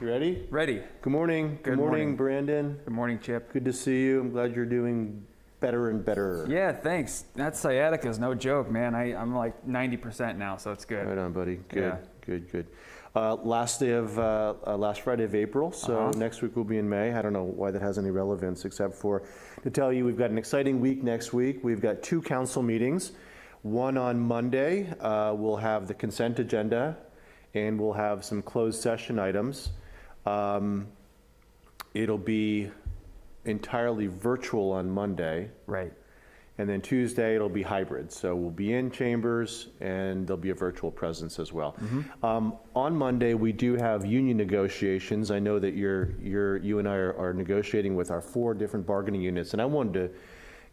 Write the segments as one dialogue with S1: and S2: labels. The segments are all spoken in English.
S1: You ready?
S2: Ready.
S1: Good morning. Good morning, Brandon.
S2: Good morning, Chip.
S1: Good to see you. I'm glad you're doing better and better.
S2: Yeah, thanks. That sciatica is no joke, man. I'm like 90% now, so it's good.
S1: Right on, buddy. Good,
S2: Yeah.
S1: good. Last Friday of April, so next week will be in May. I don't know why that has any relevance except for to tell you we've got an exciting week next week. We've got 2 council meetings. One on Monday, we'll have the consent agenda and we'll have some closed session items. It'll be entirely virtual on Monday.
S2: Right.
S1: And then Tuesday, it'll be hybrid. So we'll be in chambers and there'll be a virtual presence as well. On Monday, we do have union negotiations. I know that you and I are negotiating with our 4 different bargaining units. And I wanted to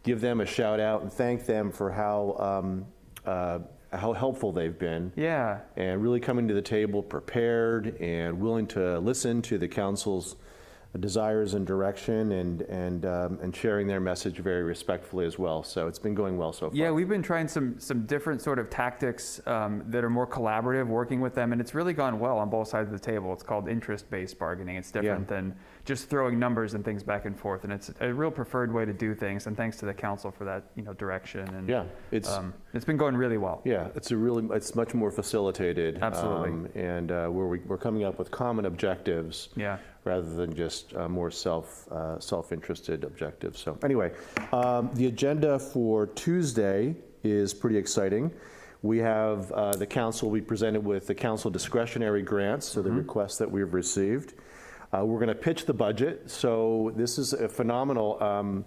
S1: give them a shout out and thank them for how helpful they've been.
S2: Yeah.
S1: And really coming to the table prepared and willing to listen to the council's desires and direction and sharing their message very respectfully as well. So it's been going well so far.
S2: Yeah, we've been trying some different sort of tactics that are more collaborative, working with them, and it's really gone well on both sides of the table. It's called interest-based bargaining. It's different than just throwing numbers and things back and forth, and it's a real preferred way to do things. And thanks to the council for that, direction. And
S1: yeah,
S2: it's been going really well.
S1: Yeah, it's much more facilitated.
S2: Absolutely.
S1: And we're coming up with common objectives.
S2: Yeah.
S1: Rather than just more self-interested objectives. So anyway, the agenda for Tuesday is pretty exciting. We have the council, we presented with the council discretionary grants, so the requests that we've received. We're gonna pitch the budget. So this is a phenomenal,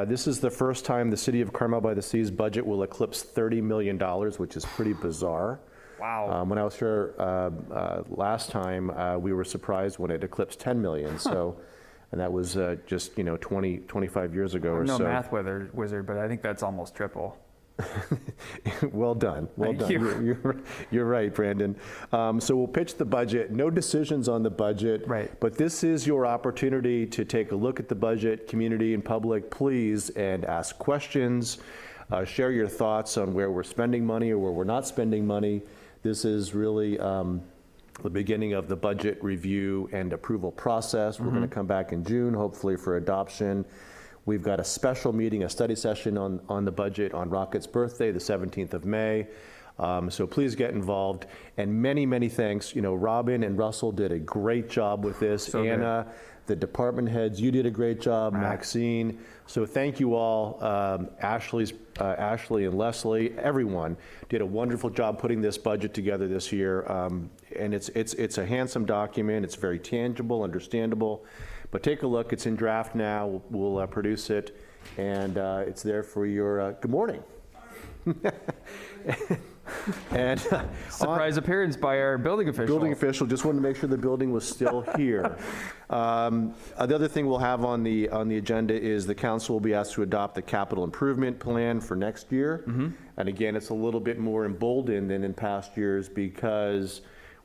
S1: this is the first time the city of Carmel-by-the-Sea's budget will eclipse $30 million, which is pretty bizarre.
S2: Wow.
S1: When I was here last time, we were surprised when it eclipsed 10 million. So, and that was just 25 years ago or so.
S2: I'm no math wizard, but I think that's almost triple.
S1: Well done.
S2: Thank you.
S1: You're right, Brandon. So we'll pitch the budget. No decisions on the budget.
S2: Right.
S1: But this is your opportunity to take a look at the budget, community and public, please, and ask questions. Share your thoughts on where we're spending money or where we're not spending money. This is really the beginning of the budget review and approval process. We're going to come back in June, hopefully for adoption. We've got a special meeting, a study session on the budget on Rocket's birthday, the 17th of May. So please get involved. And many, many thanks. Robin and Russell did a great job with this.
S2: So
S1: Anna, the department heads, you did a great job. Maxine. So thank you all. Ashley and Leslie, everyone did a wonderful job putting this budget together this year. And it's a handsome document. It's very tangible, understandable. But take a look. It's in draft now. We'll produce it, and it's there for your good morning. And
S2: surprise appearance by our building official.
S1: Building official, just wanted to make sure the building was still here. The other thing we'll have on the agenda is the council will be asked to adopt the capital improvement plan for next year. And again, it's a little bit more emboldened than in past years because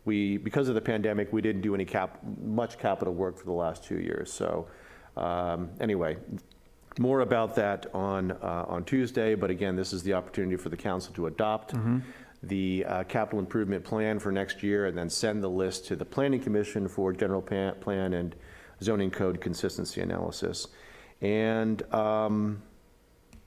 S1: of the pandemic, we didn't do much capital work for the last 2 years. So anyway, more about that on Tuesday, but again, this is the opportunity for the council to adopt the capital improvement plan for next year and then send the list to the Planning Commission for general plan and zoning code consistency analysis. And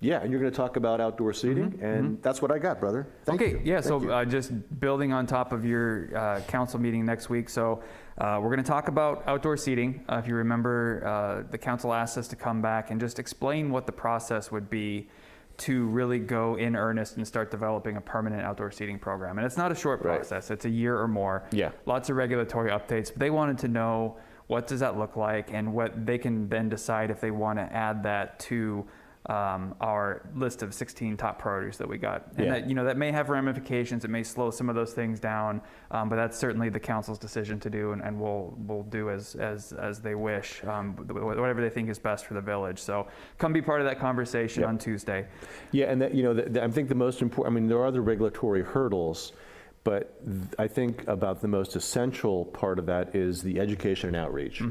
S1: yeah, and you're going to talk about outdoor seating, and that's what I got, brother. Thank you.
S2: Yeah,
S1: Thank
S2: so just building on top of your council meeting next week. So we're going to talk about outdoor seating. If you remember, the council asked us to come back and just explain what the process would be to really go in earnest and start developing a permanent outdoor seating program. And it's not a short process. It's a year or more.
S1: Yeah.
S2: Lots of regulatory updates. But they wanted to know what does that look like and what they can then decide if they want to add that to our list of 16 top priorities that we got. And that, that may have ramifications. It may slow some of those things down, but that's certainly the council's decision to do, and we'll do as they wish, whatever they think is best for the village. So come be part of that conversation on Tuesday. Yeah, and that, I think the most important, there are other regulatory hurdles, but I think about the most essential part of that is the education and outreach.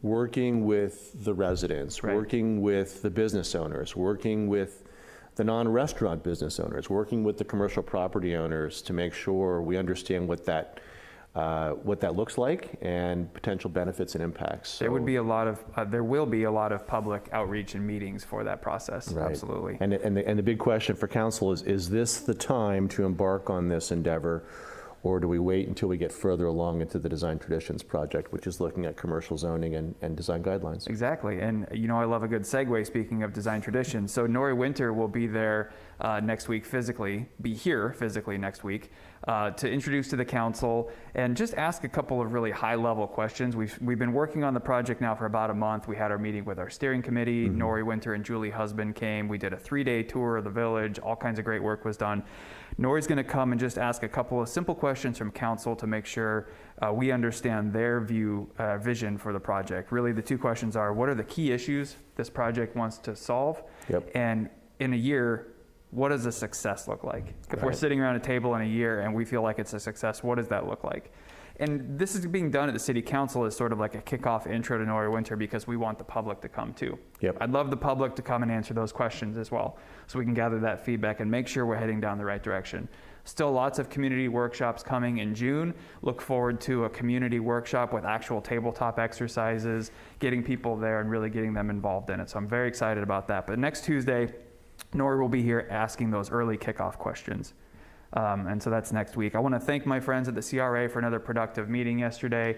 S2: Working with the residents, working with the business owners, working with the non-restaurant business owners, working with the commercial property owners to make sure we understand what that
S1: what that looks like and potential benefits and impacts.
S2: There
S1: So-
S2: would be a lot of, there will be a lot of public outreach and meetings for that process.
S1: Right.
S2: Absolutely.
S1: And the big question for council is this the time to embark on this endeavor? Or do we wait until we get further along into the Design Traditions project, which is looking at commercial zoning and design guidelines?
S2: Exactly. And, you know, I love a good segue, speaking of design tradition. So Nori Winter will be there next week physically, be here physically next week, to introduce to the council and just ask a couple of really high-level questions. We've been working on the project now for about a month. We had our meeting with our steering committee. Nori Winter and Julie Husband came. We did a 3-day tour of the village. All kinds of great work was done. Nori's going to come and just ask a couple of simple questions from council to make sure we understand their vision for the project. Really, the two questions are, what are the key issues this project wants to solve?
S1: Yep.
S2: And in a year, what does a success look like? If we're
S1: Right.
S2: sitting around a table in a year and we feel like it's a success, what does that look like? And this is being done at the city council as sort of like a kickoff intro to Nori Winter because we want the public to come too.
S1: Yep.
S2: I'd love the public to come and answer those questions as well, so we can gather that feedback and make sure we're heading down the right direction. Still lots of community workshops coming in June. Look forward to a community workshop with actual tabletop exercises, getting people there and really getting them involved in it. So I'm very excited about that. But next Tuesday, Nori will be here asking those early kickoff questions. And so that's next week. I want to thank my friends at the CRA for another productive meeting yesterday.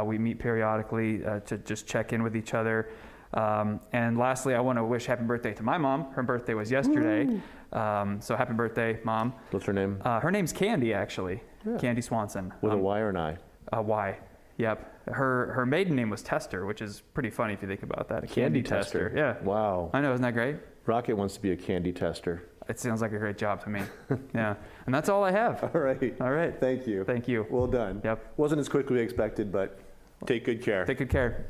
S2: We meet periodically to just check in with each other. And lastly, I want to wish happy birthday to my mom. Her birthday was yesterday. So happy birthday, Mom.
S1: What's her name?
S2: Her name's Candy, actually.
S1: Yeah.
S2: Candy Swanson.
S1: With a Y or an I?
S2: Y. Yep. Her maiden name was Tester, which is pretty funny if you think about that. A candy tester. Yeah.
S1: Wow.
S2: I know, isn't that great?
S1: Rocket wants to be a candy tester.
S2: It sounds like a great job to me. Yeah. And that's all I have.
S1: All right.
S2: All right.
S1: Thank you.
S2: Thank you.
S1: Well done.
S2: Yep.
S1: Wasn't as quickly expected, but take good care.
S2: Take good care.